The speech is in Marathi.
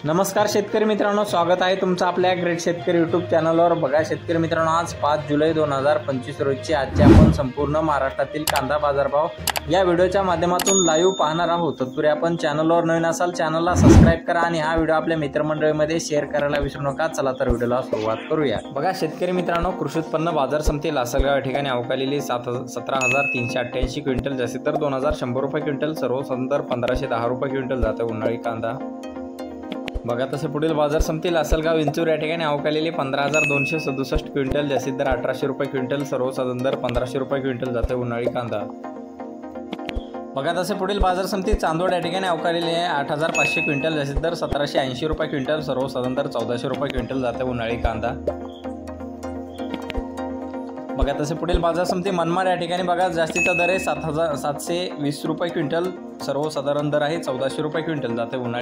नमस्कार शेतकरी मित्रांनो, स्वागत आहे तुमचं आपल्या ग्रेट शेतकरी यूट्यूब चॅनलवर। बघा शेतकरी मित्रांनो, आज 5 जुलै 2025 रोजची आजची आपण संपूर्ण महाराष्ट्रातील कांदा बाजारभाव या व्हिडिओच्या माध्यमातून लाईव्ह पाहणार आहोत। तत्पूर्वी आपण चॅनलवर नवीन असाल चॅनलला सबस्क्राइब करा आणि हा व्हिडिओ आपल्या मित्रमंडळीमध्ये शेअर करायला विसरू नका। चला तर व्हिडिओला सुरुवात करूया। बघा शेतकरी मित्रांनो, कृषी उत्पन्न बाजार समिती लासलगाव या ठिकाणी अवकालेली 17,388 क्विंटल, जास्तीत तर 2,100 रुपये क्विंटल, सर्वसाधारण दर 1,510 रुपये क्विंटल जाते उन्हाळी कांदा। बघा तसे पुढील बाजार समिती लासलगाव विंचूर या ठिकाणी अवकालेली 15,267 क्विंटल, जास्तीत दर 1,800 रुपये क्विंटल, सर्वसाधारण दर 1,500 रुपये क्विंटल जाते उन्हाळी कांदा। बघा तसे पुढील बाजार समिती चांदोड या ठिकाणी अवकालेली आहे 8,500 क्विंटल, जास्तीत दर 1,780 रुपये क्विंटल, सर्वसाधारण दर 1,400 रुपये क्विंटल जाते उन्हाळी कांदा। बघा तसे पुढील बाजार समिती मनमाड या ठिकाणी बघा जास्तीचा दर आहे 7,720 रुपये क्विंटल, सर्वसाधारण दर आहे 1,400 रुपये क्विंटल जाते उन्हाळी